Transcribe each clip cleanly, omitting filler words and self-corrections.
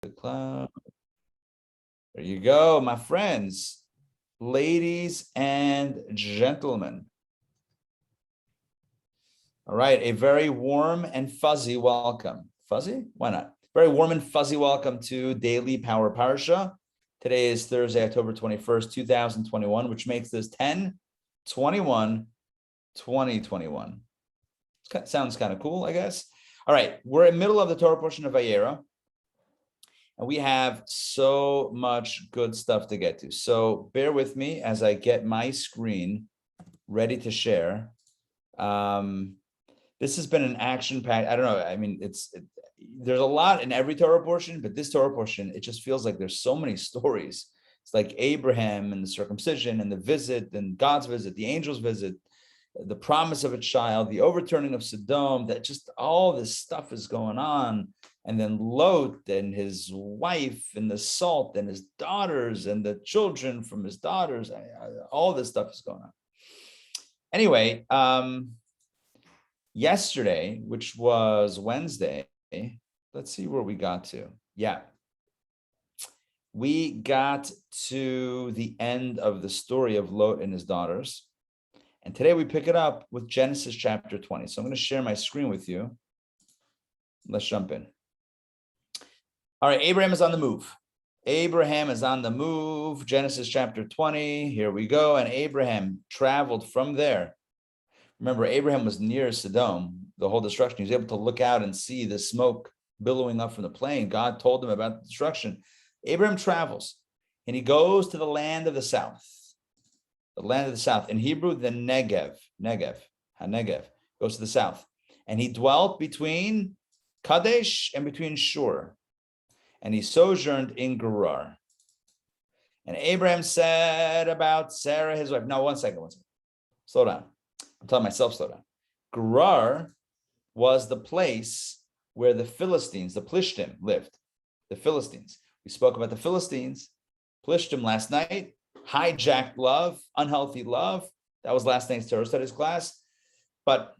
the cloud. There you go, my friends, ladies and gentlemen. All right, a very warm and fuzzy welcome. Fuzzy? Why not? Very warm and fuzzy welcome to Daily Power Parsha. Today is Thursday, October 21st, 2021, which makes this 10/21/2021. Sounds kind of cool, I guess. All right, we're in the middle of the Torah portion of Vayeira, and we have so much good stuff to get to. So bear with me as I get my screen ready to share. This has been an action-packed, I don't know, I mean, there's a lot in every Torah portion, but this Torah portion, it just feels like there's so many stories. It's like Abraham and the circumcision and the visit and God's visit, the angel's visit, the promise of a child, the overturning of Sodom, that just all this stuff is going on. And then Lot and his wife and the salt and his daughters and the children from his daughters, all this stuff is going on. Anyway, yesterday, which was Wednesday, let's see where we got to. Yeah. We got to the end of the story of Lot and his daughters. And today we pick it up with Genesis chapter 20. So I'm going to share my screen with you. Let's jump in. All right, Abraham is on the move. Abraham is on the move. Genesis chapter 20. Here we go. And Abraham traveled from there. Remember, Abraham was near Sodom, the whole destruction. He was able to look out and see the smoke billowing up from the plain. God told him about the destruction. Abraham travels, and he goes to the land of the south. The land of the south. In Hebrew, the Negev, HaNegev, goes to the south. And he dwelt between Kadesh and between Shur. And he sojourned in Gerar. And Abraham said about Sarah, his wife. No, one second. Slow down. I'm telling myself, slow down. Gerar was the place where the Philistines, the Plishtim, lived. The Philistines. We spoke about the Philistines, Plishtim last night. Hijacked love, unhealthy love. That was last night's Torah studies class. But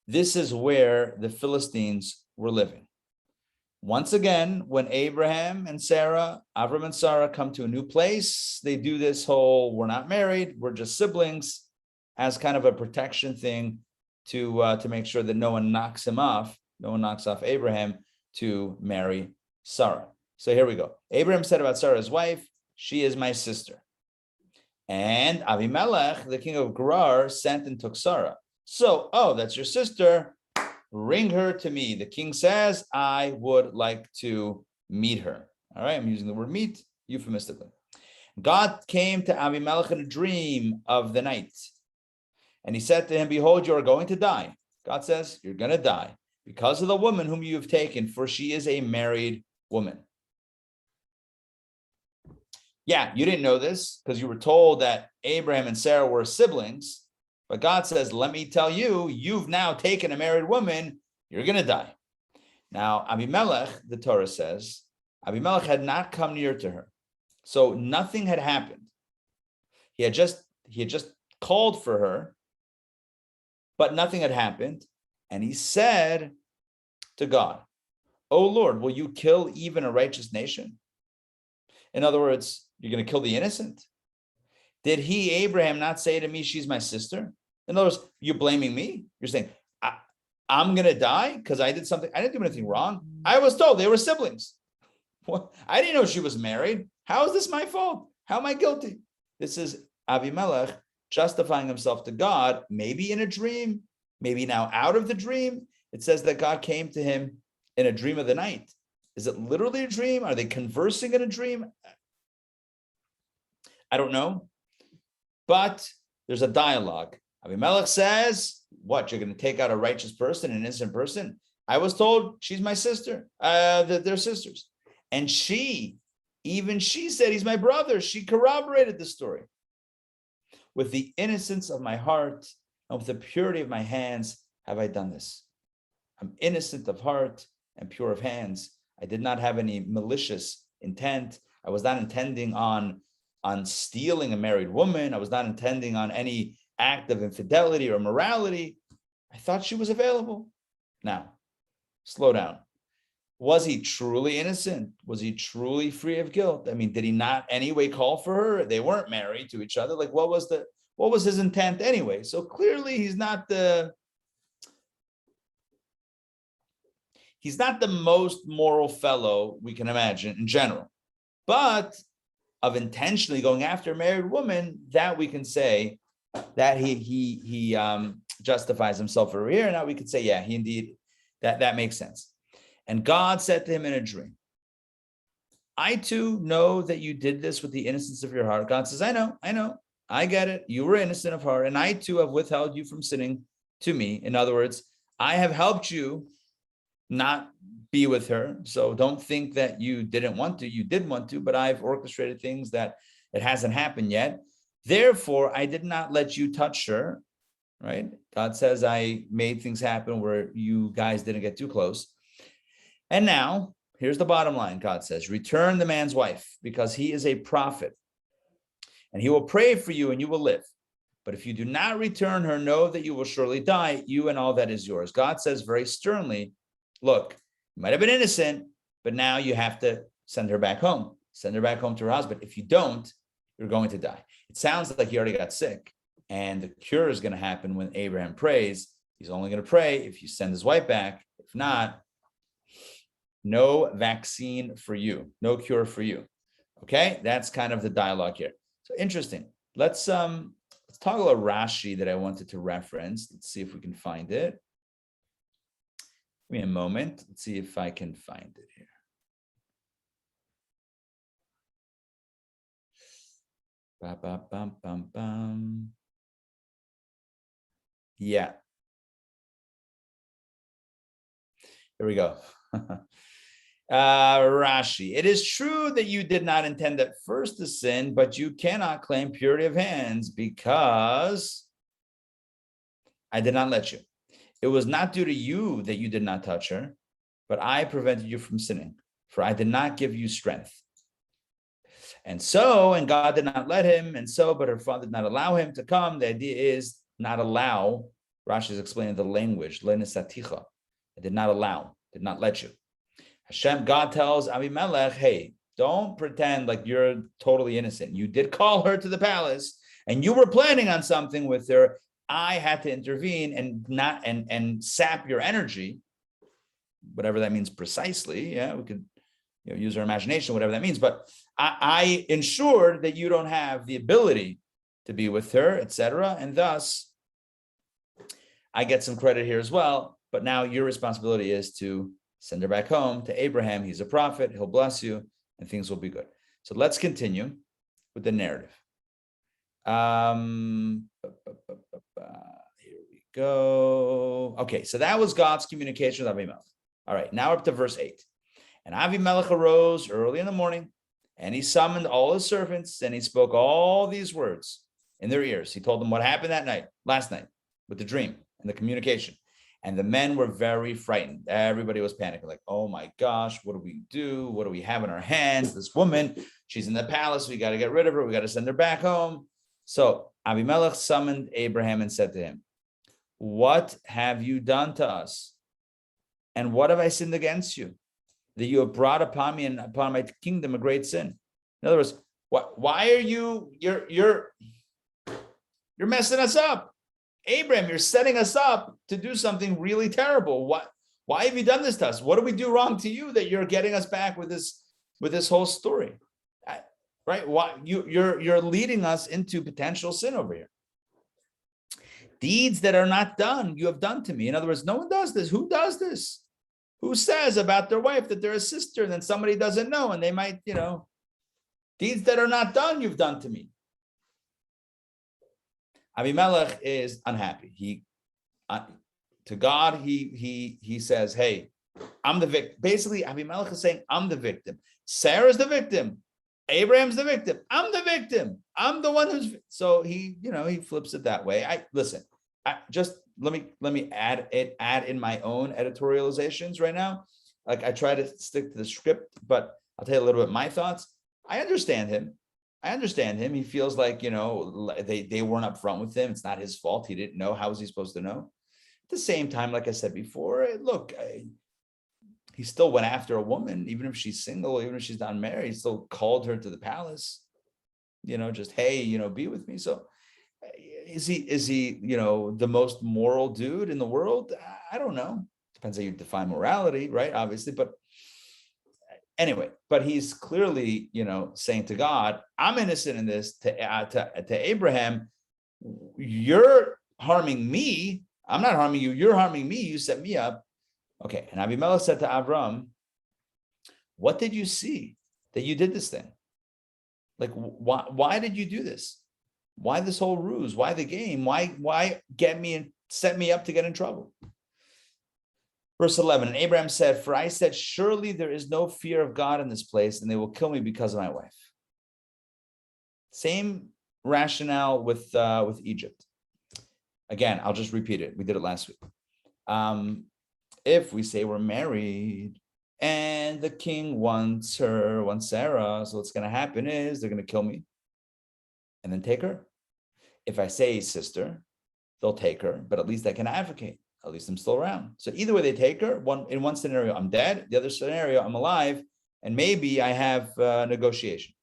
this is where the Philistines were living. Once again, when Abraham and Sarah, Avram and Sarah come to a new place, they do this whole, we're not married, we're just siblings, as kind of a protection thing to make sure that no one knocks off Abraham to marry Sarah. So here we go. Abraham said about Sarah's wife, she is my sister. And Avimelech, the king of Gerar, sent and took Sarah. So, that's your sister. Bring her to me. The king says, I would like to meet her. All right, I'm using the word meet euphemistically. God came to Avimelech in a dream of the night. And he said to him, behold, you are going to die. God says, you're going to die because of the woman whom you have taken, for she is a married woman. Yeah, you didn't know this because you were told that Abraham and Sarah were siblings. But God says, let me tell you, you've now taken a married woman. You're going to die. Now, Abimelech, the Torah says, Abimelech had not come near to her. So nothing had happened. He had just called for her, but nothing had happened. And he said to God, oh Lord, will you kill even a righteous nation? In other words, you're going to kill the innocent? Did he, Abraham, not say to me, she's my sister? In other words, you're blaming me? You're saying, I'm going to die because I did something. I didn't do anything wrong. I was told they were siblings. What? I didn't know she was married. How is this my fault? How am I guilty? This is Avimelech justifying himself to God, maybe in a dream, maybe now out of the dream. It says that God came to him in a dream of the night. Is it literally a dream? Are they conversing in a dream? I don't know. But there's a dialogue. Abimelech says, what, you're going to take out a righteous person, an innocent person? I was told she's my sister, that they're sisters. And even she said, he's my brother. She corroborated the story. With the innocence of my heart and with the purity of my hands have I done this. I'm innocent of heart and pure of hands. I did not have any malicious intent. I was not intending on stealing a married woman. I was not intending on any act of infidelity or morality. I thought she was available. Now, slow down. Was he truly innocent? Was he truly free of guilt? I mean, did he not anyway call for her? They weren't married to each other. Like, what was his intent anyway? So clearly he's not the most moral fellow we can imagine in general. But of intentionally going after a married woman, that we can say that he justifies himself over here. Now we could say, yeah, he indeed, that makes sense. And God said to him in a dream, I too know that you did this with the innocence of your heart. God says, I know, I get it. You were innocent of heart, and I too have withheld you from sinning to me. In other words, I have helped you not be with her. So don't think that you didn't want to. You did want to, but I've orchestrated things that it hasn't happened yet. Therefore, I did not let you touch her, right? God says I made things happen where you guys didn't get too close. And now, here's the bottom line, God says, return the man's wife because he is a prophet and he will pray for you and you will live. But if you do not return her, know that you will surely die, you and all that is yours. God says very sternly, look, you might have been innocent, but now you have to send her back home. Send her back home to her husband. If you don't, you're going to die. It sounds like he already got sick, and the cure is going to happen when Abraham prays. He's only going to pray if you send his wife back. If not, no vaccine for you, no cure for you. Okay, that's kind of the dialogue here. So interesting. Let's toggle a Rashi that I wanted to reference. Let's see if we can find it. Give me a moment. Let's see if I can find it here. Ba, ba, bum, bum, bum. Yeah. Here we go. Rashi, it is true that you did not intend at first to sin, but you cannot claim purity of hands because I did not let you. It was not due to you that you did not touch her, but I prevented you from sinning, for I did not give you strength. And God did not let him, but her father did not allow him to come. The idea is not allow. Rashi is explaining the language. I did not allow, did not let you. Hashem, God tells Abimelech, hey, don't pretend like you're totally innocent. You did call her to the palace and you were planning on something with her. I had to intervene and sap your energy, whatever that means precisely. Yeah, we could use our imagination, whatever that means. But I ensured that you don't have the ability to be with her, etc. And thus, I get some credit here as well. But now your responsibility is to send her back home to Abraham. He's a prophet. He'll bless you, and things will be good. So let's continue with the narrative. Here we go. Okay, so that was God's communication with Abimelech. All right, now up to verse 8. And Abimelech arose early in the morning, and he summoned all his servants, and he spoke all these words in their ears. He told them what happened last night, with the dream and the communication. And the men were very frightened. Everybody was panicking, like, oh my gosh, what do we do? What do we have in our hands? This woman, she's in the palace. We got to get rid of her. We got to send her back home. So Abimelech summoned Abraham and said to him, what have you done to us? And what have I sinned against you? That you have brought upon me and upon my kingdom a great sin. In other words, why are you're messing us up? Abraham, you're setting us up to do something really terrible. Why have you done this to us? What do we do wrong to you that you're getting us back with this whole story? Right? Why you're leading us into potential sin over here. Deeds that are not done, you have done to me. In other words, no one does this. Who does this? Who says about their wife that they're a sister and then somebody doesn't know and they might, deeds that are not done, you've done to me. Abimelech is unhappy. To God, he says, hey, I'm the victim. Basically, Abimelech is saying, I'm the victim. Sarah's the victim. Abraham's the victim. I'm the victim. I'm the one who's, so he flips it that way. Let me add in my own editorializations right now. Like I try to stick to the script, but I'll tell you a little bit my thoughts. I understand him. He feels like, they weren't upfront with him. It's not his fault. He didn't know. How was he supposed to know? At the same time, like I said before, look, he still went after a woman, even if she's single, even if she's not married, he still called her to the palace, just, hey, be with me. So is he, the most moral dude in the world? I don't know. Depends how you define morality, right? Obviously, but anyway, but he's clearly, saying to God, I'm innocent in this. To Abraham, you're harming me. I'm not harming you. You're harming me. You set me up. Okay. And Abimelech said to Avram, what did you see that you did this thing? Like, why did you do this? Why this whole ruse? Why the game? Why get me and set me up to get in trouble? Verse 11, and Abraham said, for I said, surely there is no fear of God in this place, and they will kill me because of my wife. Same rationale with Egypt. Again, I'll just repeat it. We did it last week. If we say we're married and the king wants Sarah, so what's going to happen is they're going to kill me and then take her. If I say sister, they'll take her, but at least I can advocate. At least I'm still around. So either way they take her, in one scenario, I'm dead. The other scenario, I'm alive. And maybe I have negotiation.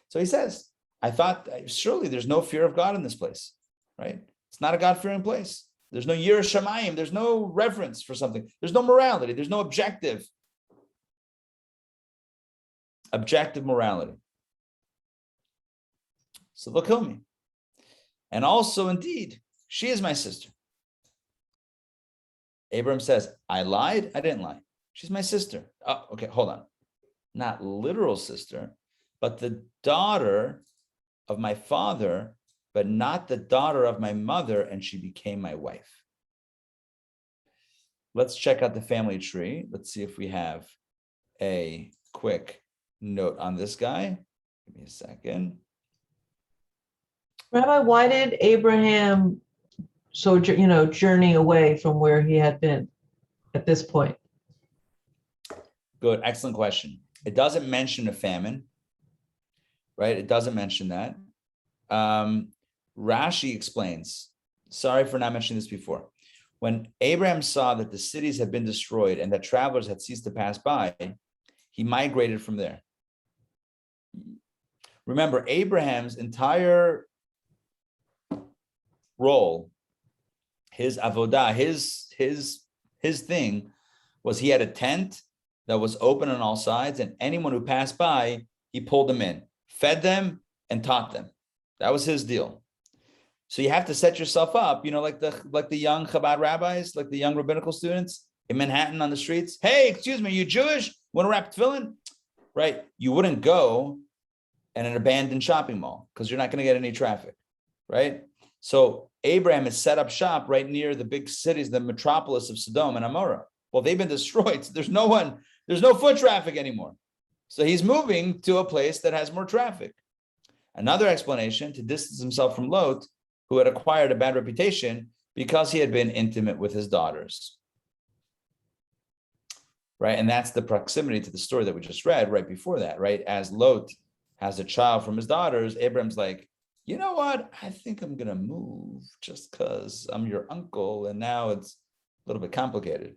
So he says, I thought, surely there's no fear of God in this place, right? It's not a God-fearing place. There's no Yirah Shamayim. There's no reverence for something. There's no morality. There's no objective morality. So they'll kill me. And also, indeed, she is my sister. Abraham says, I lied? I didn't lie. She's my sister. Oh, okay, hold on. Not literal sister, but the daughter of my father, but not the daughter of my mother, and she became my wife. Let's check out the family tree. Let's see if we have a quick note on this guy. Give me a second. Rabbi, why did Abraham journey away from where he had been at this point? Good, excellent question. It doesn't mention a famine, right? It doesn't mention that. Rashi explains, sorry for not mentioning this before. When Abraham saw that the cities had been destroyed and that travelers had ceased to pass by, he migrated from there. Remember, Abraham's entire role, his avodah, his thing was he had a tent that was open on all sides, and anyone who passed by, he pulled them in, fed them, and taught them. That was his deal. So you have to set yourself up, like the young Chabad rabbis, like the young rabbinical students in Manhattan on the streets. Hey, excuse me, you Jewish? Want to wrap tefillin? Right? You wouldn't go in an abandoned shopping mall because you're not going to get any traffic, right? So Abraham has set up shop right near the big cities, the metropolis of Sodom and Amorah. Well, they've been destroyed. So there's no foot traffic anymore. So he's moving to a place that has more traffic. Another explanation, to distance himself from Lot, who had acquired a bad reputation because he had been intimate with his daughters. Right? And that's the proximity to the story that we just read right before that, right? As Lot has a child from his daughters, Abraham's like, you know what? I think I'm going to move just because I'm your uncle. And now it's a little bit complicated,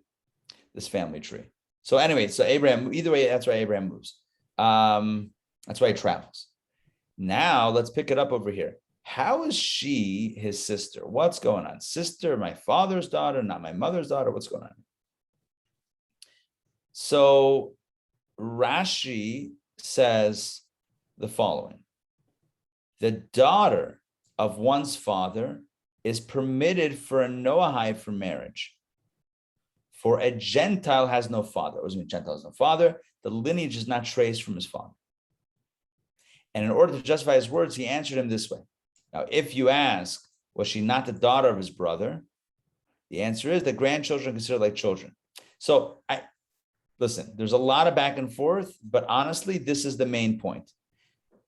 this family tree. So anyway, so Abraham, either way, that's why Abraham moves. That's why he travels. Now let's pick it up over here. How is she his sister? What's going on? Sister, my father's daughter, not my mother's daughter. What's going on? So Rashi says the following. The daughter of one's father is permitted for a Noahide for marriage. For a Gentile has no father. What does it mean Gentile has no father? The lineage is not traced from his father. And in order to justify his words, he answered him this way. Now, if you ask, was she not the daughter of his brother? The answer is that grandchildren are considered like children. So listen, there's a lot of back and forth, but honestly, this is the main point.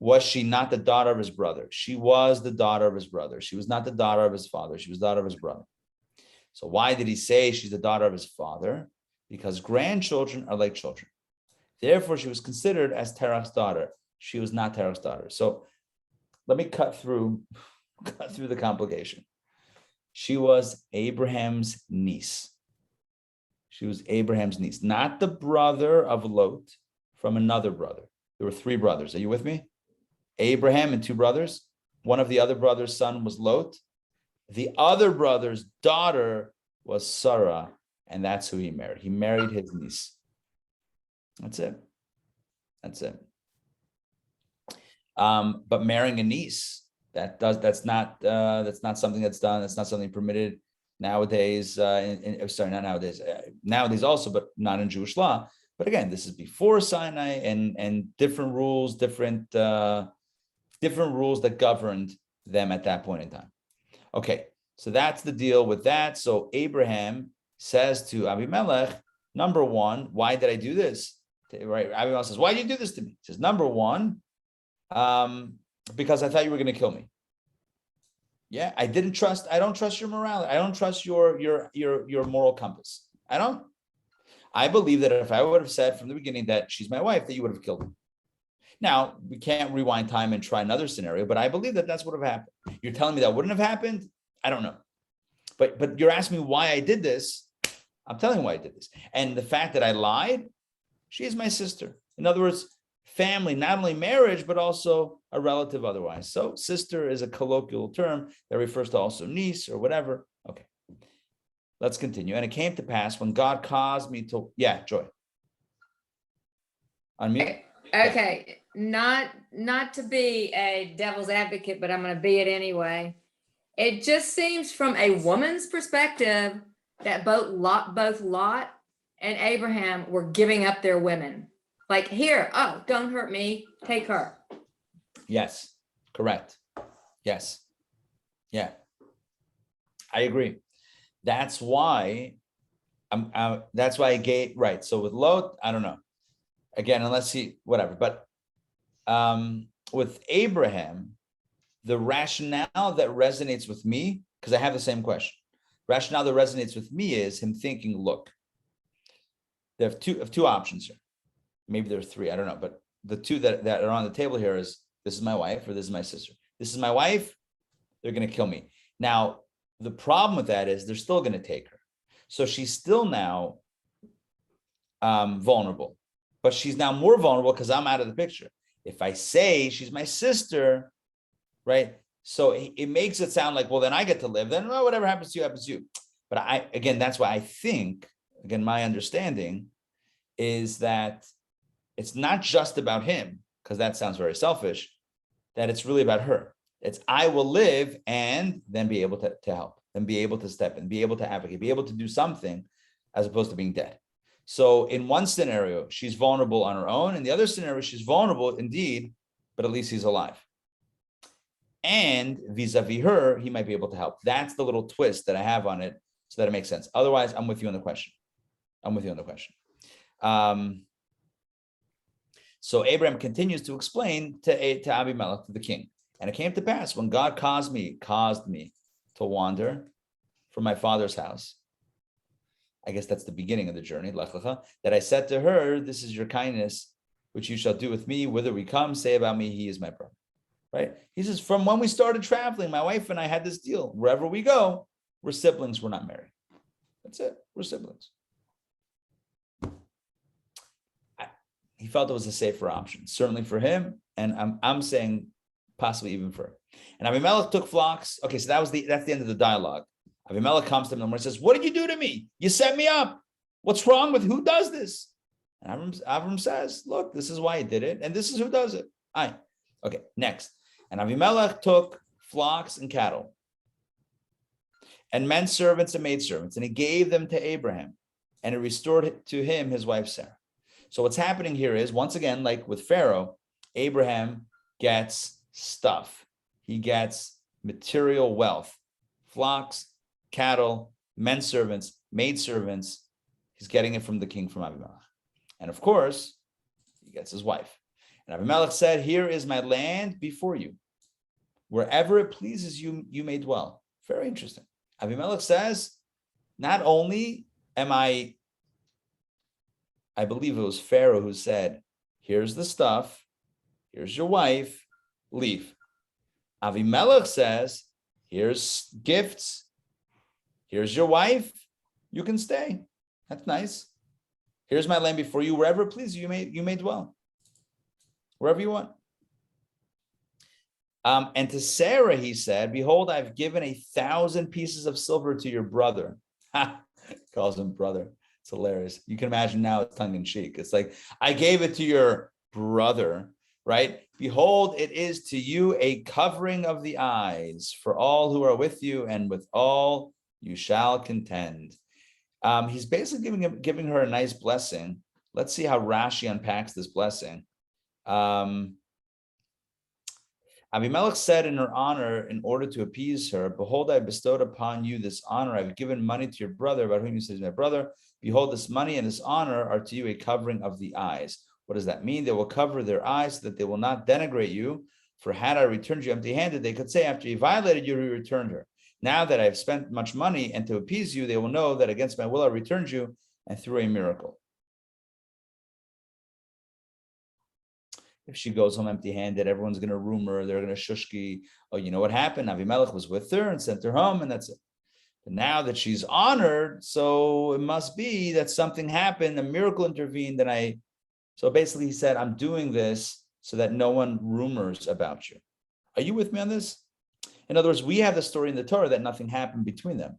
Was she not the daughter of his brother? She was the daughter of his brother. She was not the daughter of his father. She was the daughter of his brother. So why did he say she's the daughter of his father? Because grandchildren are like children. Therefore, she was considered as Terach's daughter. She was not Terach's daughter. So let me cut through the complication. She was Abraham's niece. She was Abraham's niece, not the brother of Lot, from another brother. There were three brothers. Are you with me? Abraham and two brothers. One of the other brother's son was Lot. The other brother's daughter was Sarah, and that's who he married. He married his niece. That's it. That's it. But marrying a niece, that's not something that's done. That's not something permitted nowadays. Not nowadays. Nowadays also, but not in Jewish law. But again, this is before Sinai, and different rules, different rules that governed them at that point in time. Okay, so that's the deal with that. So Abraham says to Abimelech, number one, why did I do this? Right? Abimelech says, why did you do this to me? He says, number one, because I thought you were going to kill me. Yeah, I don't trust your morality. I don't trust your moral compass. I don't. I believe that if I would have said from the beginning that she's my wife, that you would have killed me. Now, we can't rewind time and try another scenario, but I believe that that's what would have happened. You're telling me that wouldn't have happened? I don't know. But you're asking me why I did this. I'm telling you why I did this. And the fact that I lied, she is my sister. In other words, family, not only marriage, but also a relative otherwise. So sister is a colloquial term that refers to also niece or whatever. Okay. Let's continue. And it came to pass when God caused me to, Joy. Unmute. Okay. Not to be a devil's advocate, but I'm going to be it anyway. It just seems from a woman's perspective that both Lot and Abraham were giving up their women. Like, here, oh, don't hurt me, take her. Yes, correct. Yes. Yeah. I agree. That's why I gave, right. So with Lot, I don't know. Again, unless whatever. But with Abraham, the rationale that resonates with me, because I have the same question. Rationale that resonates with me is him thinking, look, there are two options here. Maybe there are three, I don't know. But the two that are on the table here is, this is my wife or this is my sister. This is my wife, they're going to kill me. Now, the problem with that is they're still going to take her. So she's still now vulnerable. But she's now more vulnerable because I'm out of the picture. If I say she's my sister, right? So it makes it sound like, well, then I get to live. Then whatever happens to you, happens to you. But that's why I think, again, my understanding is that it's not just about him, because that sounds very selfish, that it's really about her. It's I will live and then be able to help, and be able to step in, be able to advocate, be able to do something as opposed to being dead. So in one scenario, she's vulnerable on her own. In the other scenario, she's vulnerable indeed, but at least he's alive. And vis-a-vis her, he might be able to help. That's the little twist that I have on it so that it makes sense. Otherwise, I'm with you on the question. So Abraham continues to explain to Abimelech, to the king. And it came to pass when God caused me to wander from my father's house. I guess that's the beginning of the journey, that I said to her, this is your kindness, which you shall do with me. Whither we come, say about me, he is my brother. Right? He says, from when we started traveling, my wife and I had this deal. Wherever we go, we're siblings, we're not married. That's it. We're siblings. He felt it was a safer option, certainly for him. And I'm saying possibly even for her. And Abimelech took flocks. Okay, so that's the end of the dialogue. Abimelech comes to him and says, what did you do to me? You set me up. What's wrong with who does this? And Abram says, look, this is why he did it. And this is who does it. Okay, next. And Abimelech took flocks and cattle and men servants and maidservants, and he gave them to Abraham, and he restored to him his wife Sarah. So what's happening here is, once again, like with Pharaoh, Abraham gets stuff. He gets material wealth, flocks, cattle, men servants, maid servants. He's getting it from the king, from Abimelech. And of course, he gets his wife. And Abimelech said, here is my land before you. Wherever it pleases you, you may dwell. Very interesting. Abimelech says, not only am I believe it was Pharaoh who said, here's the stuff, here's your wife, leave. Abimelech says, here's gifts, here's your wife, you can stay. That's nice. Here's my land before you. Wherever it pleases you, you may dwell. Wherever you want. And to Sarah, he said, behold, I've given 1,000 pieces of silver to your brother. Calls him brother. It's hilarious. You can imagine now it's tongue in cheek. It's like, I gave it to your brother, right? Behold, it is to you a covering of the eyes for all who are with you, and with all you shall contend. He's basically giving her a nice blessing. Let's see how Rashi unpacks this blessing. Abimelech said in her honor, in order to appease her, behold, I bestowed upon you this honor. I've given money to your brother, about whom you say, my brother. Behold, this money and this honor are to you a covering of the eyes. What does that mean? They will cover their eyes so that they will not denigrate you. For had I returned you empty-handed, they could say, after you violated you, we returned her. Now that I've spent much money and to appease you, they will know that against my will I returned you and through a miracle. If she goes home empty-handed, everyone's going to rumor, they're going to shushki, oh, you know what happened? Avimelech was with her and sent her home, and that's it. But now that she's honored, so it must be that something happened, a miracle intervened, and so basically he said, I'm doing this so that no one rumors about you. Are you with me on this? In other words, we have the story in the Torah that nothing happened between them.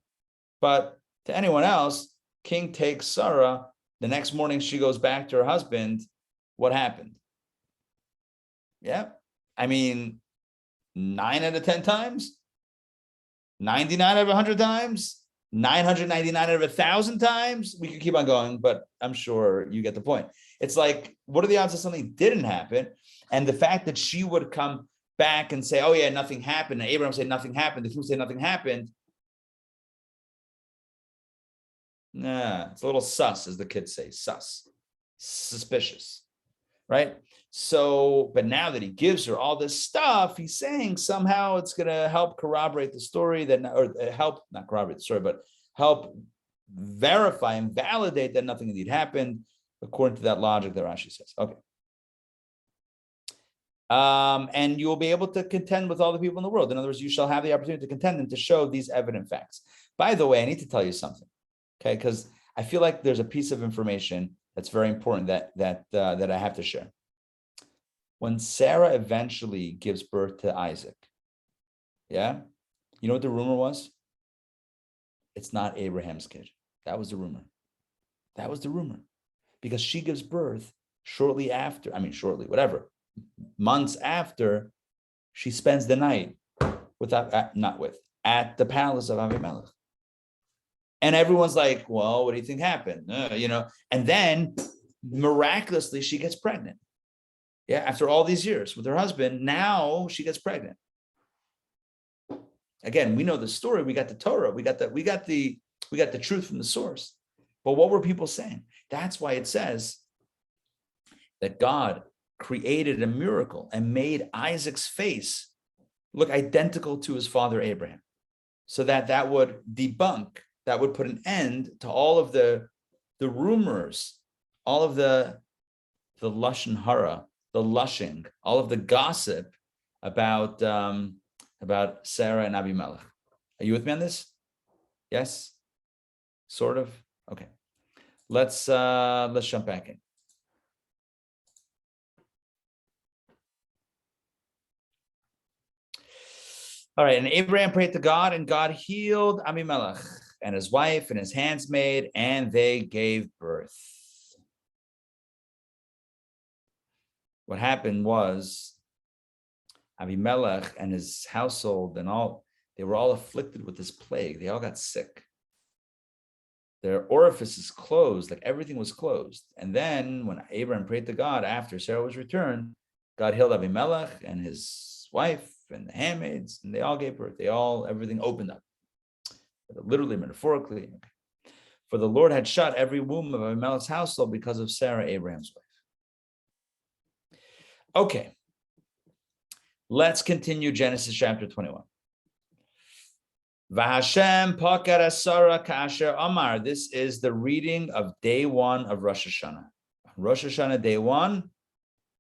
But to anyone else, king takes Sarah, the next morning she goes back to her husband. What happened? Yeah, I mean, 9 out of 10 times, 99 out of 100 times, 999 out of 1,000 times. We could keep on going, but I'm sure you get the point. It's like, what are the odds that something didn't happen? And the fact that she would come back and say, oh yeah, nothing happened, and Abraham said nothing happened, the king said nothing happened. Nah, it's a little sus, as the kids say, sus, suspicious, right? So, but now that he gives her all this stuff, he's saying somehow it's going to help corroborate the story or help, not corroborate the story, but help verify and validate that nothing indeed happened, according to that logic that Rashi says. Okay. And you will be able to contend with all the people in the world. In other words, you shall have the opportunity to contend and to show these evident facts. By the way, I need to tell you something, okay? Because I feel like there's a piece of information that's very important that I have to share. When Sarah eventually gives birth to Isaac, yeah, you know what the rumor was? It's not Abraham's kid. That was the rumor. That was the rumor, because she gives birth shortly after. I mean, shortly, whatever. Months after, she spends the night at the palace of Avimelech. And everyone's like, well, what do you think happened? And then miraculously she gets pregnant. Yeah, after all these years with her husband, now she gets pregnant. Again, we know the story. We got the Torah. We got the truth from the source. But what were people saying? That's why it says that God created a miracle and made Isaac's face look identical to his father Abraham, so that would debunk, that would put an end to all of the rumors, all of the lashon hara, the lushing, all of the gossip about Sarah and Abimelech. Are you with me on this? Yes, sort of. Okay, let's jump back in. All right, and Abraham prayed to God, and God healed Abimelech and his wife and his handsmaid, and they gave birth. What happened was Abimelech and his household and they were all afflicted with this plague. They all got sick. Their orifices closed, like everything was closed. And then when Abraham prayed to God after Sarah was returned, God healed Abimelech and his wife and the handmaids, and they all gave birth. Everything opened up. Literally, metaphorically. Okay. For the Lord had shut every womb of Abimelech's household because of Sarah, Abraham's wife. Okay, let's continue Genesis chapter 21. V'Hashem pakar Sarah ka'asher amar. This is the reading of day 1 of Rosh Hashanah. Rosh Hashanah day 1.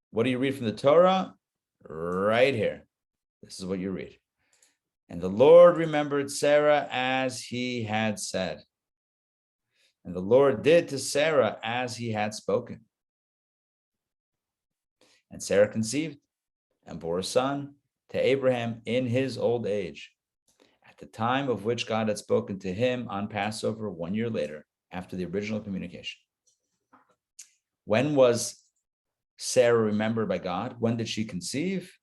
What do you read from the Torah? Right here. This is what you read. And the Lord remembered Sarah as he had said. And the Lord did to Sarah as he had spoken. And Sarah conceived and bore a son to Abraham in his old age, at the time of which God had spoken to him on Passover 1 year later, after the original communication. When was Sarah remembered by God? When did she conceive?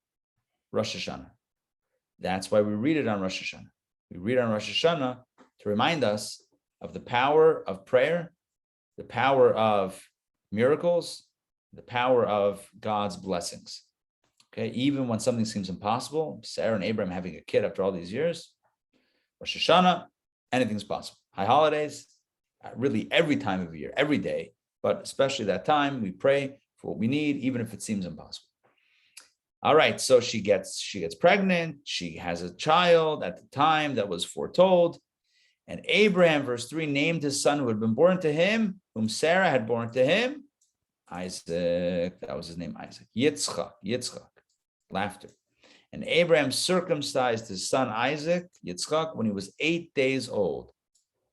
Rosh Hashanah. That's why we read it on Rosh Hashanah. We read on Rosh Hashanah to remind us of the power of prayer, the power of miracles, the power of God's blessings. Okay, even when something seems impossible, Sarah and Abraham having a kid after all these years, Rosh Hashanah, anything's possible. High holidays, really every time of year, every day, but especially that time, we pray for what we need, even if it seems impossible. All right, so she gets pregnant, she has a child at the time that was foretold. And Abraham, verse 3, named his son who had been born to him, whom Sarah had born to him, Isaac. That was his name, Isaac. Yitzchak, laughter. And Abraham circumcised his son Isaac, Yitzchak, when he was 8 days old,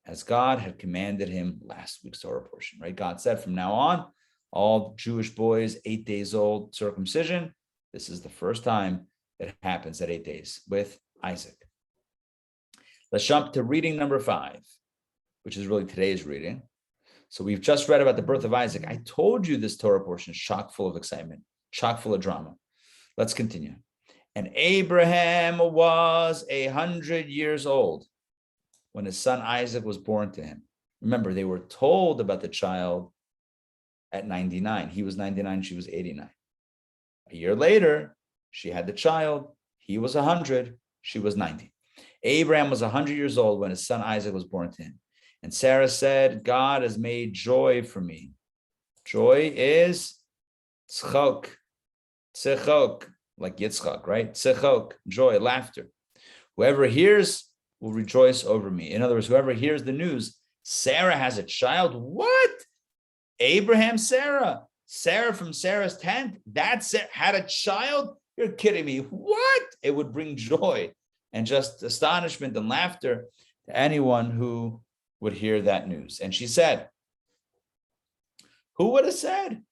as God had commanded him last week's Torah portion, right? God said from now on, all Jewish boys, 8 days old, circumcision. This is the first time it happens at 8 days with Isaac. Let's jump to reading number 5, which is really today's reading. So we've just read about the birth of Isaac. I told you this Torah portion is chock full of excitement, chock full of drama. Let's continue. And Abraham was 100 years old when his son Isaac was born to him. Remember, they were told about the child at 99. He was 99, she was 89. A year later, she had the child. He was 100, she was 90. Abraham was 100 years old when his son Isaac was born to him. And Sarah said, God has made joy for me. Joy is tzchok, like Yitzchak, right? Tzchok, joy, laughter. Whoever hears will rejoice over me. In other words, whoever hears the news, Sarah has a child. What? Abraham, Sarah from Sarah's tent, that's it, had a child? You're kidding me. What? It would bring joy and just astonishment and laughter to anyone who would hear that news. And she said, who would have said?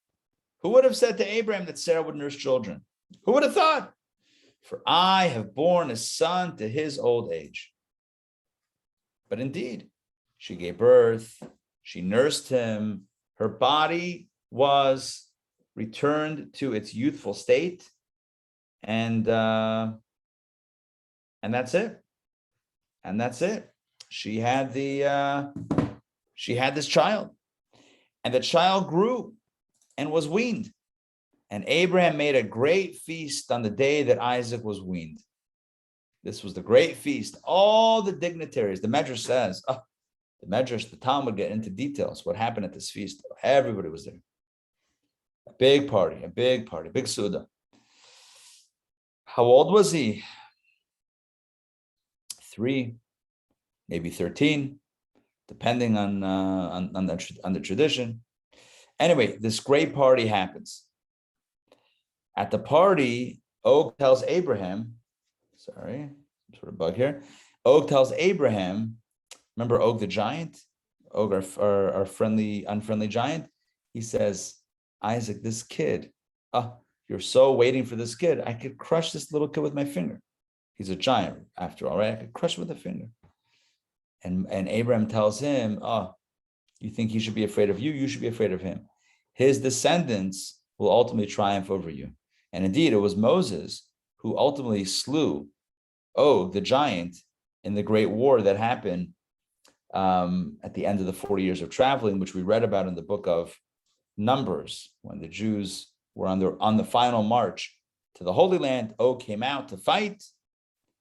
Who would have said to Abraham that Sarah would nurse children? Who would have thought? For I have borne a son to his old age. But indeed, she gave birth, she nursed him, her body was returned to its youthful state, and that's it. And that's it. She had this child, and the child grew and was weaned. And Abraham made a great feast on the day that Isaac was weaned. This was the great feast. All the dignitaries, the Medrash says, the Talmud get into details. What happened at this feast? Everybody was there. A big party, big Suda. How old was he? 3, maybe 13, depending on the tradition. Anyway, this great party happens. At the party, Og tells Abraham, sorry, some sort of bug here. Og tells Abraham, remember Og the giant? Og, our unfriendly giant? He says, Isaac, this kid, you're so waiting for this kid. I could crush this little kid with my finger. He's a giant, after all, right? I could crush him with a finger. And Abraham tells him, you think he should be afraid of you? You should be afraid of him. His descendants will ultimately triumph over you. And indeed, it was Moses who ultimately slew Og, the giant, in the great war that happened at the end of the 40 years of traveling, which we read about in the book of Numbers, when the Jews were on the final march to the Holy Land. Og came out to fight.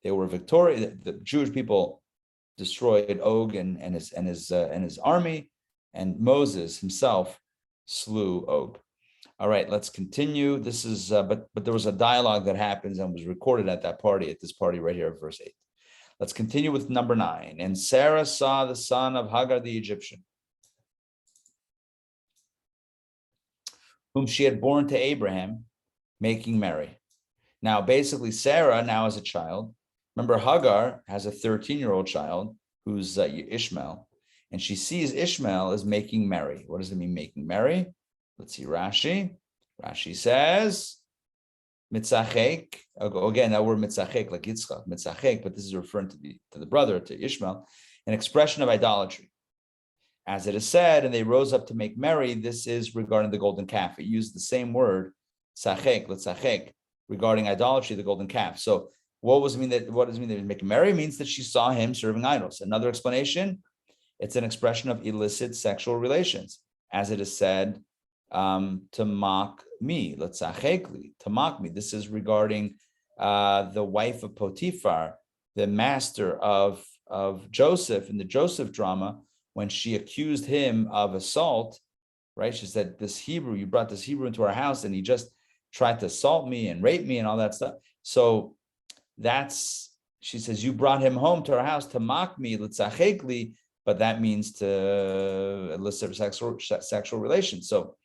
They were victorious. The Jewish people destroyed Og and his army, and Moses himself slew Og. All right, let's continue. This is, but there was a dialogue that happens and was recorded at this party right here, verse 8. Let's continue with number 9. And Sarah saw the son of Hagar the Egyptian, whom she had borne to Abraham, making merry. Now, basically, Sarah now has a child. Remember, Hagar has a 13-year-old child who's Ishmael, and she sees Ishmael is making merry. What does it mean, making merry? Let's see Rashi. Rashi says, mitzachek. Again, that word mitzachek, like Yitzchak, mitzachek, but this is referring to the brother, to Ishmael, an expression of idolatry. As it is said, and they rose up to make merry. This is regarding the golden calf. It used the same word, tzachek, letzachek, regarding idolatry, the golden calf. So what does it mean that they were making merry? It means that she saw him serving idols. Another explanation, it's an expression of illicit sexual relations, as it is said, to mock me, letzachekli, to mock me. This is regarding the wife of Potiphar, the master of Joseph in the Joseph drama, when she accused him of assault, right? She said, you brought this Hebrew into our house and he just tried to assault me and rape me and all that stuff. So she says, you brought him home to our house to mock me, letzachekli, but that means to elicit sexual relations. So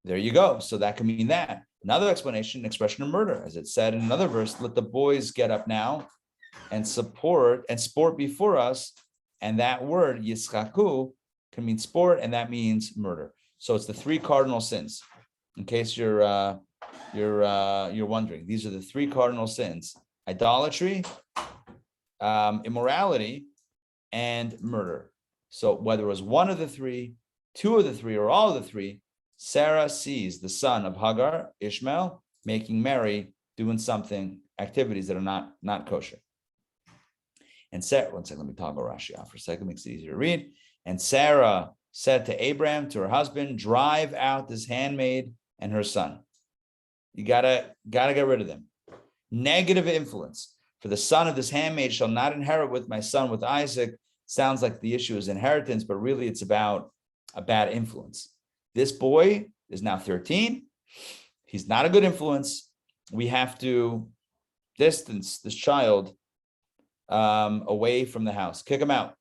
there you go. So that can mean that. Another explanation, expression of murder, as it said in another verse, let the boys get up now and sport before us. And that word, yischaku, can mean sport, and that means murder. So it's the three cardinal sins. In case you're wondering, these are the three cardinal sins: idolatry, immorality, and murder. So whether it was one of the three, two of the three, or all of the three, Sarah sees the son of Hagar, Ishmael, making merry, doing activities that are not kosher. And Sarah, one second, let me toggle Rashi off for a second, makes it easier to read. And Sarah said to Abraham, to her husband, drive out this handmaid and her son. You gotta get rid of them. Negative influence. For the son of this handmaid shall not inherit with my son, with Isaac. Sounds like the issue is inheritance, but really it's about a bad influence. This boy is now 13. He's not a good influence. We have to distance this child away from the house, kick him out.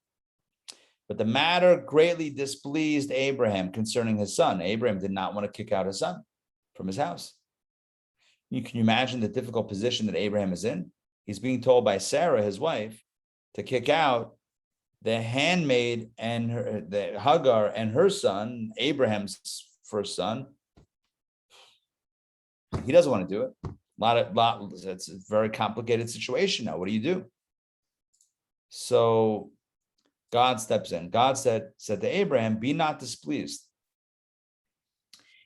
But the matter greatly displeased Abraham concerning his son. Abraham did not want to kick out his son from his house. Can you imagine the difficult position that Abraham is in? He's being told by Sarah, his wife, to kick out the handmaid and the Hagar and her son, Abraham's first son. He doesn't want to do it. It's a very complicated situation now. What do you do? So God steps in. God said to Abraham, be not displeased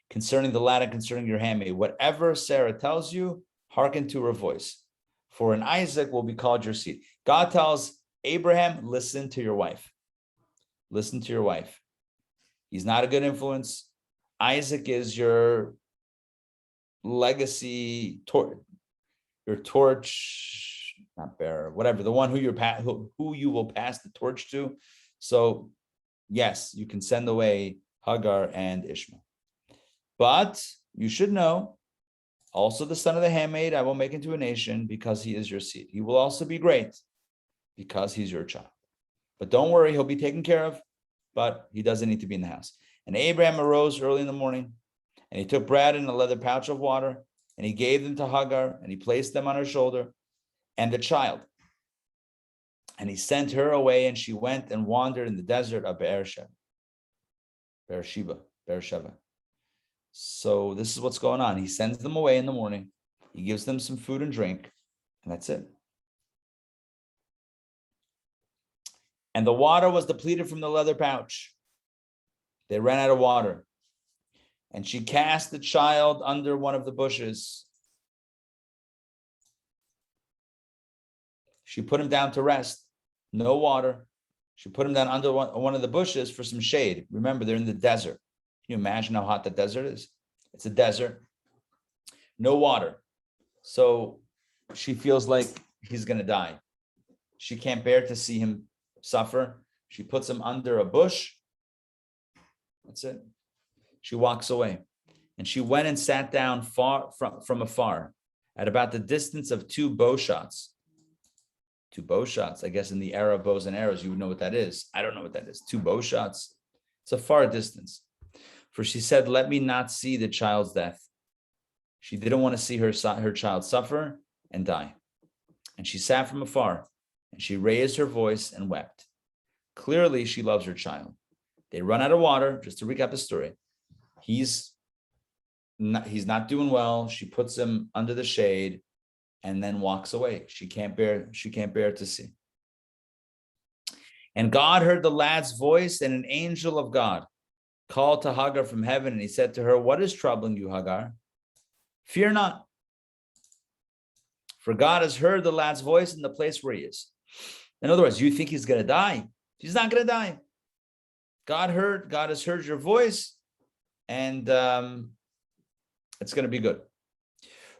concerning the lad and concerning your handmaid. Whatever Sarah tells you, hearken to her voice. For in Isaac will be called your seed. God tells Abraham, listen to your wife. Listen to your wife. He's not a good influence. Isaac is your legacy, your torch, not bearer, whatever, the one who you will pass the torch to. So yes, you can send away Hagar and Ishmael. But you should know, also the son of the handmaid I will make into a nation, because he is your seed. He will also be great because he's your child. But don't worry, he'll be taken care of, but he doesn't need to be in the house. And Abraham arose early in the morning, and he took bread and a leather pouch of water, and he gave them to Hagar, and he placed them on her shoulder and the child. And he sent her away, and she went and wandered in the desert of Beersheba. So this is what's going on. He sends them away in the morning. He gives them some food and drink, and that's it. And the water was depleted from the leather pouch. They ran out of water. And she cast the child under one of the bushes. She put him down to rest. No water. She put him down under one of the bushes for some shade. Remember, they're in the desert. Can you imagine how hot the desert is? It's a desert. No water. So she feels like he's going to die. She can't bear to see him suffer. She puts him under a bush. That's it. She walks away. And she went and sat down far from afar, at about the distance of 2 bow shots. 2 bow shots, I guess in the era of bows and arrows, you would know what that is. I don't know what that is. 2 bow shots. It's a far distance. For she said, let me not see the child's death. She didn't want to see her child suffer and die. And she sat from afar, and she raised her voice and wept. Clearly, she loves her child. They run out of water. Just to recap the story, he's not doing well. She puts him under the shade and then walks away. She can't bear to see. And God heard the lad's voice, and an angel of God called to Hagar from heaven, and he said to her, "What is troubling you, Hagar? Fear not, for God has heard the lad's voice in the place where he is." In other words, you think he's going to die. He's not going to die. God has heard your voice, and it's going to be good.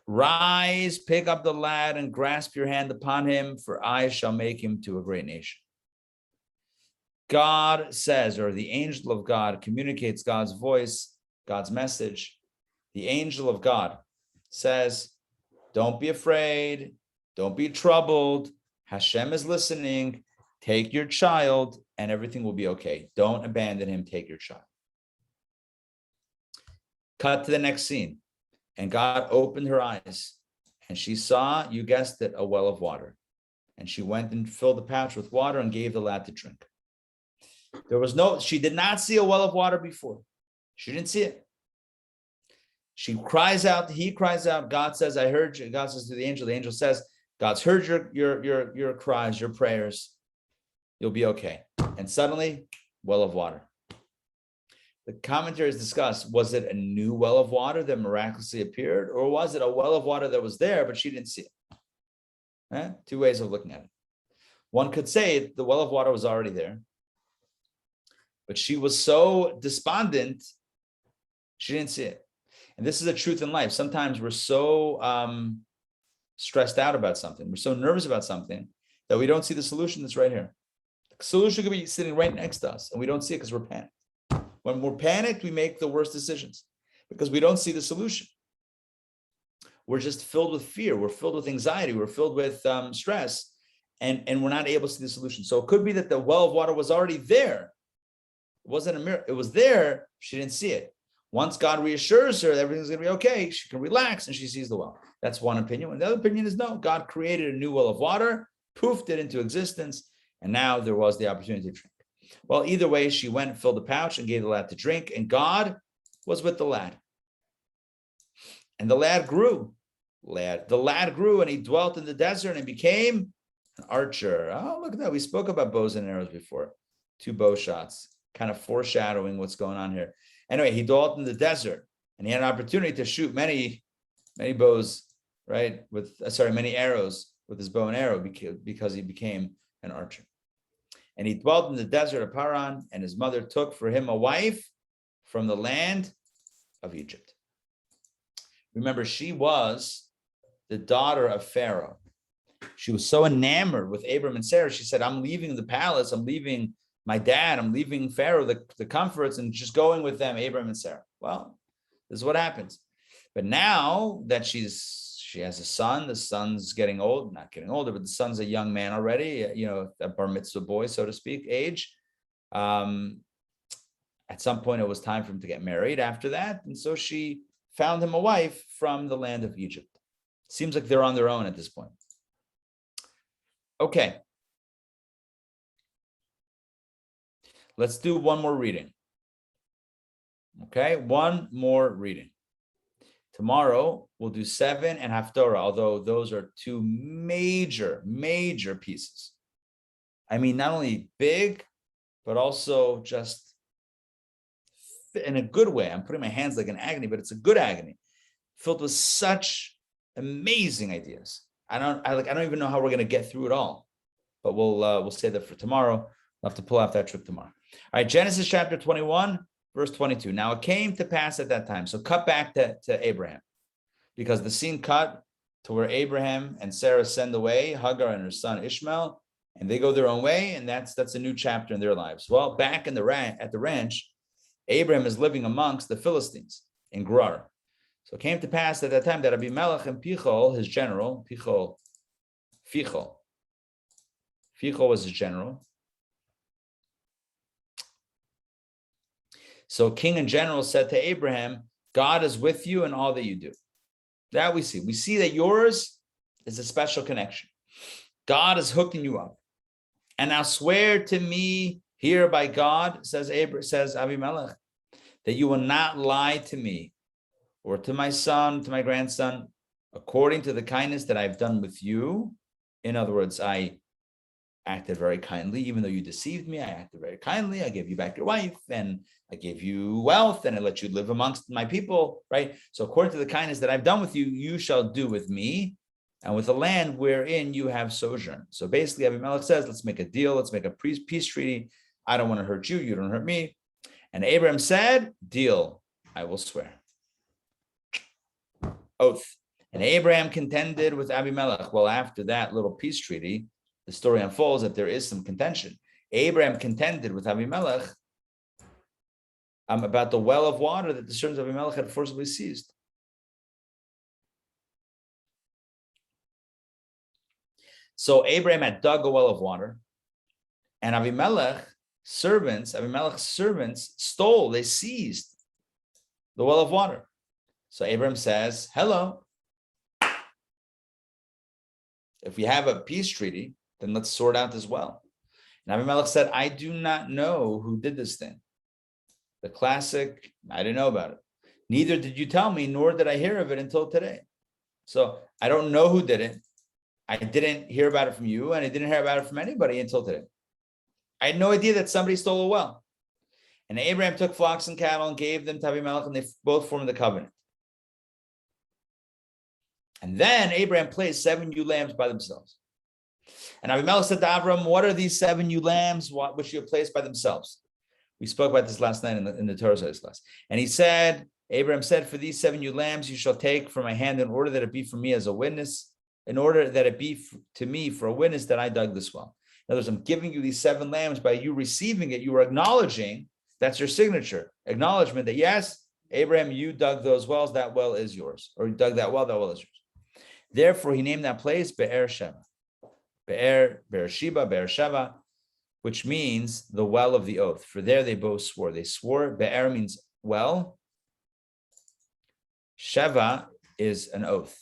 Rise, pick up the lad, and grasp your hand upon him, for I shall make him to a great nation. God says, or the angel of God communicates God's voice, God's message. The angel of God says, don't be afraid. Don't be troubled. Hashem is listening. Take your child and everything will be okay. Don't abandon him. Take your child. Cut to the next scene. And God opened her eyes and she saw, you guessed it, a well of water. And she went and filled the pouch with water and gave the lad to drink. She did not see a well of water before. She didn't see it. She cries out, he cries out, God says, I heard you. God says to the angel says, God's heard your cries, your prayers. You'll be okay. And suddenly, well of water. The commentaries discuss, was it a new well of water that miraculously appeared, or was it a well of water that was there, but she didn't see it? Two ways of looking at it. One could say the well of water was already there, but she was so despondent, she didn't see it. And this is a truth in life. Sometimes we're so stressed out about something. We're so nervous about something that we don't see the solution that's right here. The solution could be sitting right next to us, and we don't see it because we're panicked. When we're panicked, we make the worst decisions because we don't see the solution. We're just filled with fear. We're filled with anxiety. We're filled with stress, and we're not able to see the solution. So it could be that the well of water was already there. It wasn't a miracle. It was there. She didn't see it. Once God reassures her that everything's going to be okay, she can relax and she sees the well. That's one opinion. And the other opinion is no, God created a new well of water, poofed it into existence, and now there was the opportunity to drink. Well, either way, she went and filled the pouch and gave the lad to drink, and God was with the lad. And the lad grew. The lad grew, and he dwelt in the desert and became an archer. Oh, look at that. We spoke about bows and arrows before. 2 bow shots, kind of foreshadowing what's going on here. Anyway, he dwelt in the desert, and he had an opportunity to shoot many bows, right? Many arrows with his bow and arrow because he became an archer. And he dwelt in the desert of Paran, and his mother took for him a wife from the land of Egypt. Remember, she was the daughter of Pharaoh. She was so enamored with Abram and Sarah, she said, I'm leaving the palace, I'm leaving my dad, I'm leaving Pharaoh, the comforts, and just going with them, Abram and Sarah. Well, this is what happens. But now that she has a son, the son's getting old, not getting older, but the son's a young man already, a bar mitzvah boy, so to speak, age. At some point, it was time for him to get married after that. And so she found him a wife from the land of Egypt. Seems like they're on their own at this point. Okay. Let's do one more reading. Okay, one more reading. Tomorrow, we'll do 7 and Haftorah, although those are 2 major pieces. I mean, not only big, but also just in a good way. I'm putting my hands like an agony, but it's a good agony, filled with such amazing ideas. I don't even know how we're going to get through it all, but we'll say that for tomorrow. We'll have to pull off that trip tomorrow. All right, Genesis chapter 21. Verse 22. Now it came to pass at that time. So cut back to Abraham, because the scene cut to where Abraham and Sarah send away Hagar and her son Ishmael, and they go their own way, and that's a new chapter in their lives. Well, back at the ranch, Abraham is living amongst the Philistines in Gerar. So it came to pass at that time that Abimelech and Pichol, his general, Pichol was his general. So king and general said to Abraham, God is with you in all that you do. That we see. We see that yours is a special connection. God is hooking you up. And now swear to me here by God, says Abimelech, that you will not lie to me or to my son, to my grandson, according to the kindness that I've done with you. In other words, I acted very kindly, even though you deceived me. I acted very kindly. I gave you back your wife, and I gave you wealth, and I let you live amongst my people, right? So according to the kindness that I've done with you, you shall do with me and with the land wherein you have sojourned. So basically, Abimelech says, let's make a deal. Let's make a peace treaty. I don't want to hurt you. You don't hurt me. And Abraham said, deal, I will swear. Oath. And Abraham contended with Abimelech. Well, after that little peace treaty, the story unfolds that there is some contention. Abraham contended with Abimelech about the well of water that the servants of Abimelech had forcibly seized. So Abraham had dug a well of water, and Abimelech's servants stole, they seized the well of water. So Abraham says, hello. If we have a peace treaty, then let's sort out this well. And Abimelech said, I do not know who did this thing. The classic, I didn't know about it. Neither did you tell me, nor did I hear of it until today. So I don't know who did it. I didn't hear about it from you, and I didn't hear about it from anybody until today. I had no idea that somebody stole a well. And Abraham took flocks and cattle and gave them to Abimelech, and they both formed the covenant. And then Abraham placed 7 ewe lambs by themselves. And Abimelech said to Abram, what are these 7 ewe lambs which you have placed by themselves? We spoke about this last night in the Torah studies class. And he said, Abraham said, for these 7 ewe lambs you shall take from my hand in order that it be for me as a witness, in order that it be to me for a witness that I dug this well. In other words, I'm giving you these 7 lambs. By you receiving it, you are acknowledging, that's your signature, acknowledgement that yes, Abraham, you dug those wells, that well is yours. Or you dug that well is yours. Therefore, he named that place Be'er Sheva, which means the well of the oath. For there they both swore. They swore. Be'er means well. Sheva is an oath.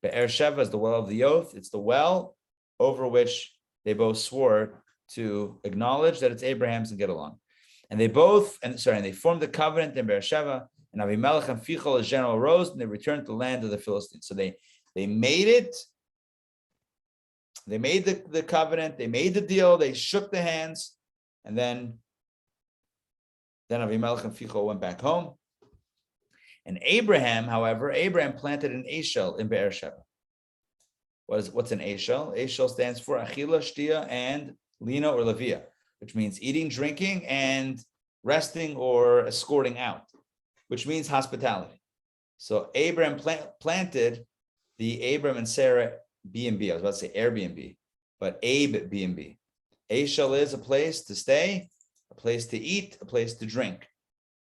Be'er Sheva is the well of the oath. It's the well over which they both swore to acknowledge that it's Abraham's and get along. And they formed the covenant in Be'er Sheva. And Abimelech and Fichol as general rose, and they returned to the land of the Philistines. So they made it. They made the covenant. They made the deal. They shook the hands, and then Abimelech and Fichol went back home. And Abraham, however, planted an Eshel in Be'er Sheva. What's an Eshel? Eshel stands for Achila, Shtia, and Lina or Levia, which means eating, drinking, and resting or escorting out, which means hospitality. So Abraham planted the Abram and Sarah B&B. I was about to say Airbnb, but Abe B&B. Eshel is a place to stay, a place to eat, a place to drink.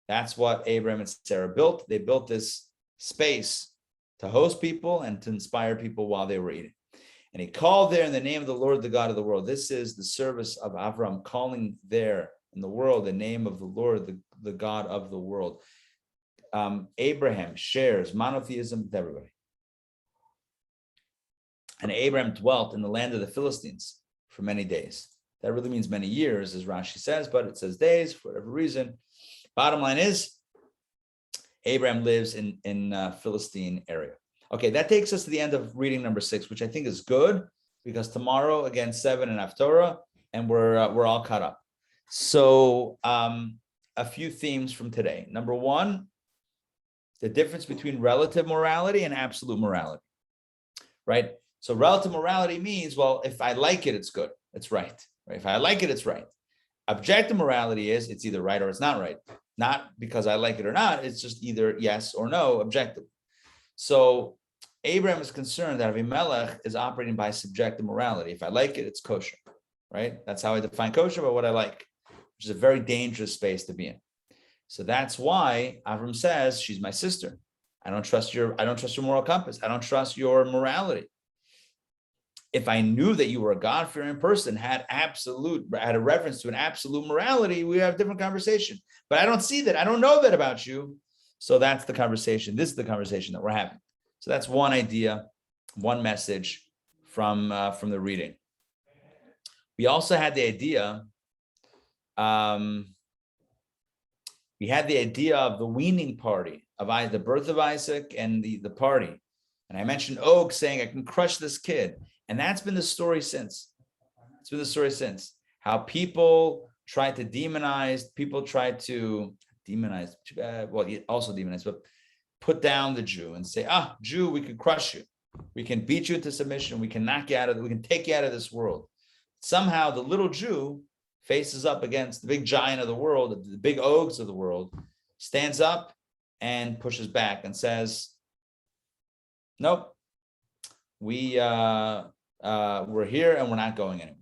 That's what Abraham and Sarah built. They built this space to host people and to inspire people while they were eating. And he called there in the name of the Lord, the God of the world. This is the service of Avram, calling there in the world the name of the Lord, the God of the world. Abraham shares monotheism with everybody. And Abraham dwelt in the land of the Philistines for many days. That really means many years, as Rashi says, but it says days for whatever reason. Bottom line is, Abraham lives in Philistine area. Okay, that takes us to the end of reading number 6, which I think is good, because tomorrow, again, 7 and Haftorah, and we're all caught up. So a few themes from today. Number 1, the difference between relative morality and absolute morality, right? So relative morality means, well, if I like it, it's good, it's right. If I like it, it's right. Objective morality is it's either right or it's not right. Not because I like it or not, it's just either yes or no, objective. So Abraham is concerned that Abimelech is operating by subjective morality. If I like it, it's kosher, right? That's how I define kosher, but what I like, which is a very dangerous space to be in. So that's why Avram says, she's my sister. I don't trust your moral compass. I don't trust your morality. If I knew that you were a God-fearing person, had a reference to an absolute morality, we have a different conversation. But I don't see that. I don't know that about you. So that's the conversation. This is the conversation that we're having. So that's one idea, one message from the reading. We also had the idea, we had the idea of the weaning party, of the birth of Isaac and the party. And I mentioned Og saying, I can crush this kid. And that's been the story since. It's been the story since. How people try to demonize, also demonize, but put down the Jew and say, Jew, we can crush you. We can beat you into submission. We can knock you out of, we can take you out of this world. Somehow the little Jew faces up against the big giant of the world, the big Ogs of the world, stands up and pushes back and says, nope, we're here and we're not going anywhere.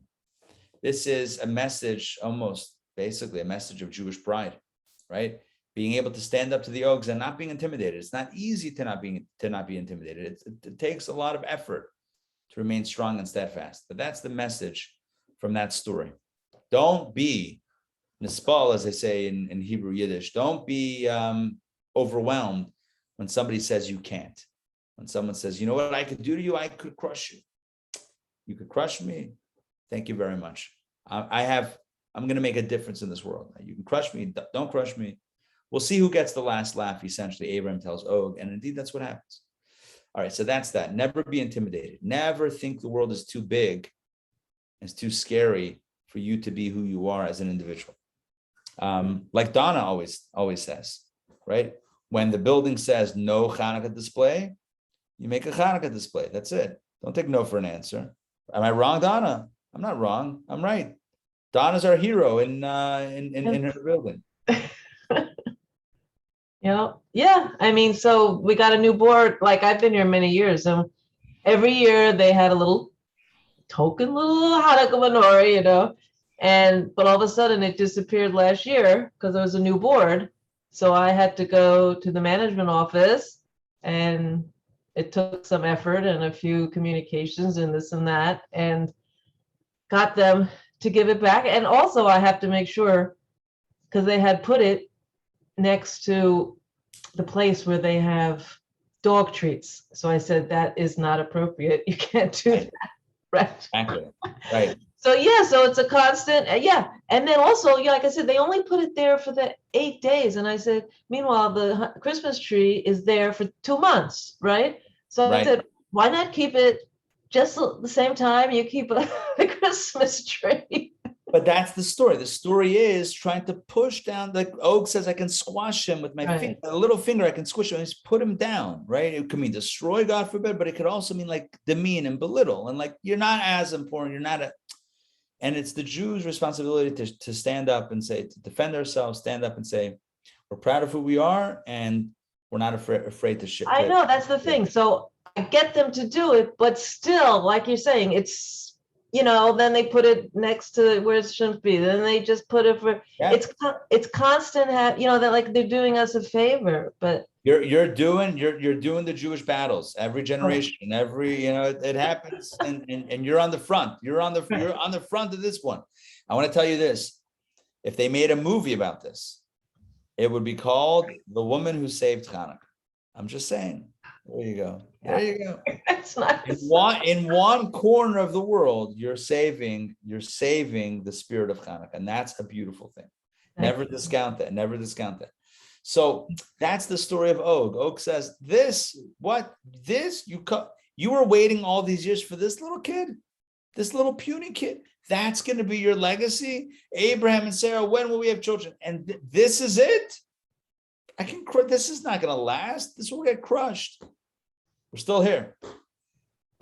This is a message, almost basically a message of Jewish pride, right? Being able to stand up to the Ogs and not being intimidated. It's not easy to not be intimidated. It takes a lot of effort to remain strong and steadfast. But that's the message from that story. Don't be nispal, as they say in Hebrew Yiddish. Don't be overwhelmed when somebody says you can't. When someone says, you know what I could do to you? I could crush you. You could crush me. Thank you very much. I'm going to make a difference in this world. You can crush me. Don't crush me. We'll see who gets the last laugh, essentially, Abraham tells Og. And indeed, that's what happens. All right, so that's that. Never be intimidated. Never think the world is too big. It's too scary for you to be who you are as an individual. Like Donna always says, right? When the building says no Hanukkah display, you make a Hanukkah display. That's it. Don't take no for an answer. Am I wrong, Donna? I'm not wrong. I'm right. Donna's our hero in her building. Yeah. I mean, so we got a new board. Like, I've been here many years, and every year they had a little token little Hanukkah menorah, but all of a sudden it disappeared last year because there was a new board. So I had to go to the management office, and it took some effort and a few communications and this and that, and got them to give it back. And also I have to make sure, because they had put it next to the place where they have dog treats. So I said, that is not appropriate. You can't do that. Right. Exactly. Right. So it's a constant. And then also, like I said, they only put it there for the 8 days. And I said, meanwhile, the Christmas tree is there for 2 months, right? So I said, why not keep it just the same time you keep the Christmas tree? But that's the story. The story is trying to push down. Like Og says, I can squash him with my finger, a little finger. I can squish him and just put him down, right? It could mean destroy, God forbid, but it could also mean like demean and belittle. And like, you're not as important. You're not and it's the Jews' responsibility to stand up and say, to defend ourselves, stand up and say, we're proud of who we are and we're not afraid to ship. I know, that's the thing. So I get them to do it, but still, like you're saying, it's, then they put it next to where it shouldn't be. Then they just put it for, it's constant, that like they're doing us a favor, but. You're doing the Jewish battles every generation, it happens, and you're on the front. You're on the front of this one. I want to tell you this: if they made a movie about this, it would be called "The Woman Who Saved Hanukkah." I'm just saying. There you go. There you go. That's not in one corner of the world, you're saving the spirit of Hanukkah, and that's a beautiful thing. Never discount that. Never discount that. So that's the story of Og. Og says, you were waiting all these years for this little kid, this little puny kid. That's going to be your legacy. Abraham and Sarah, when will we have children? And this is it. This is not going to last. This will get crushed. We're still here.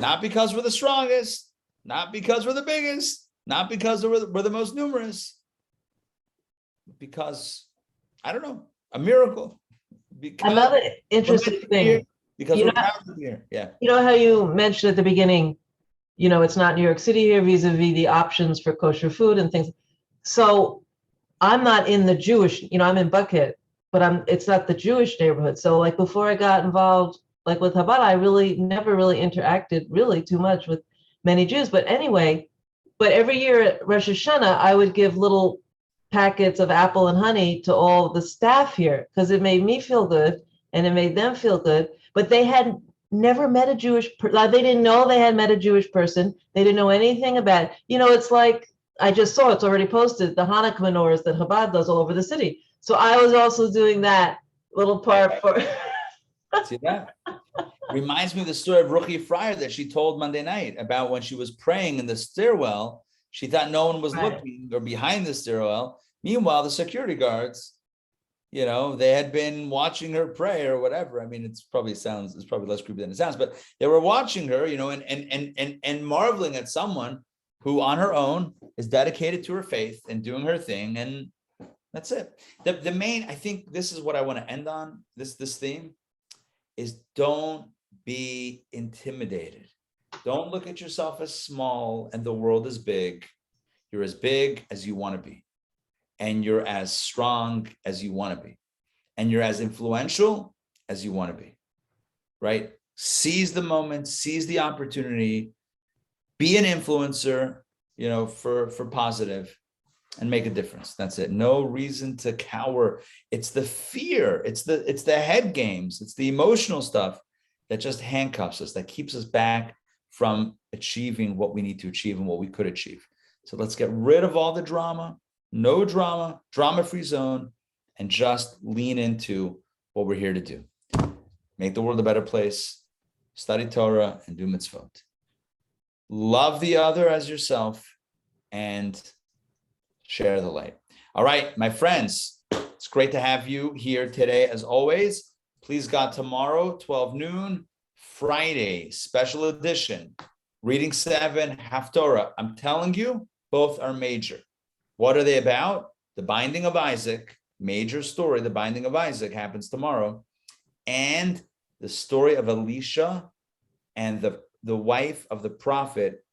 Not because we're the strongest, not because we're the biggest, not because we're the most numerous, because, I don't know, a miracle. Another interesting thing. Because we're proud to be here. Yeah. You know how you mentioned at the beginning, it's not New York City here vis-a-vis the options for kosher food and things. So I'm not in the Jewish, I'm in Buckhead, but it's not the Jewish neighborhood. So like before I got involved, like with Chabad, I really never really interacted really too much with many Jews. But anyway, every year at Rosh Hashanah, I would give little packets of apple and honey to all the staff here because it made me feel good and it made them feel good. But they had never met a Jewish person. They didn't know they had met a Jewish person. They didn't know anything about it. It's like I just saw it's already posted, the Hanukkah menorahs that Chabad does all over the city. So I was also doing that little part for. See that? Reminds me of the story of Ruchi Fryer that she told Monday night about when she was praying in the stairwell. She thought no one was Right. looking or behind the stairwell. Meanwhile, the security guards, they had been watching her pray or whatever. I mean, it's probably less creepy than it sounds, but they were watching her, and marveling at someone who on her own is dedicated to her faith and doing her thing. And that's it. The main, I think this is what I want to end on, this theme, is don't be intimidated. Don't look at yourself as small and the world is big. You're as big as you want to be. And you're as strong as you want to be. And you're as influential as you want to be, right? Seize the moment, seize the opportunity, be an influencer, for positive, and make a difference. That's it. No reason to cower. It's the fear. It's the head games. It's the emotional stuff that just handcuffs us, that keeps us back from achieving what we need to achieve and what we could achieve. So let's get rid of all the drama, no drama, drama-free zone, and just lean into what we're here to do. Make the world a better place, study Torah, and do mitzvot. Love the other as yourself, and share the light. All right, my friends, it's great to have you here today as always. Please God, tomorrow, 12 noon, Friday, special edition, reading 7, Haftorah. I'm telling you, both are major. What are they about? The binding of Isaac, major story, the binding of Isaac happens tomorrow. And the story of Elisha and the wife of the prophet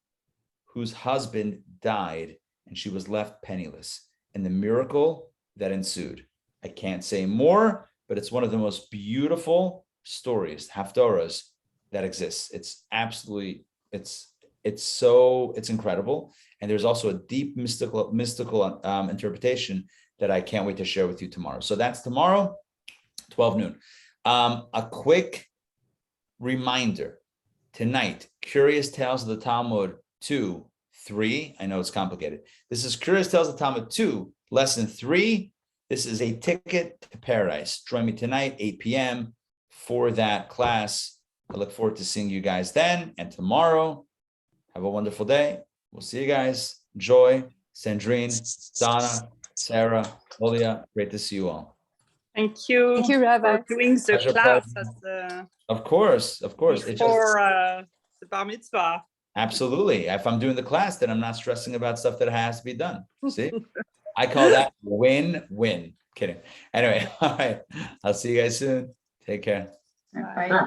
whose husband died and she was left penniless, and the miracle that ensued. I can't say more, but it's one of the most beautiful stories, haftorahs, that exists. It's absolutely, it's incredible. And there's also a deep mystical interpretation that I can't wait to share with you tomorrow. So that's tomorrow, 12 noon. A quick reminder, tonight, Curious Tales of the Talmud 2, 3. I know it's complicated. This is Curious Tales of the Talmud 2, lesson 3. This is a ticket to paradise. Join me tonight, 8 p.m. for that class. I look forward to seeing you guys then and tomorrow. Have a wonderful day. We'll see you guys. Joy, Sandrine, Donna, Sarah, Olia. Great to see you all. Thank you. Thank you, Rabbi. For doing the Pleasure, class Of course. before the bar mitzvah. Absolutely. If I'm doing the class, then I'm not stressing about stuff that has to be done. See? I call that win-win. Kidding. Anyway, all right. I'll see you guys soon. Take care. Bye.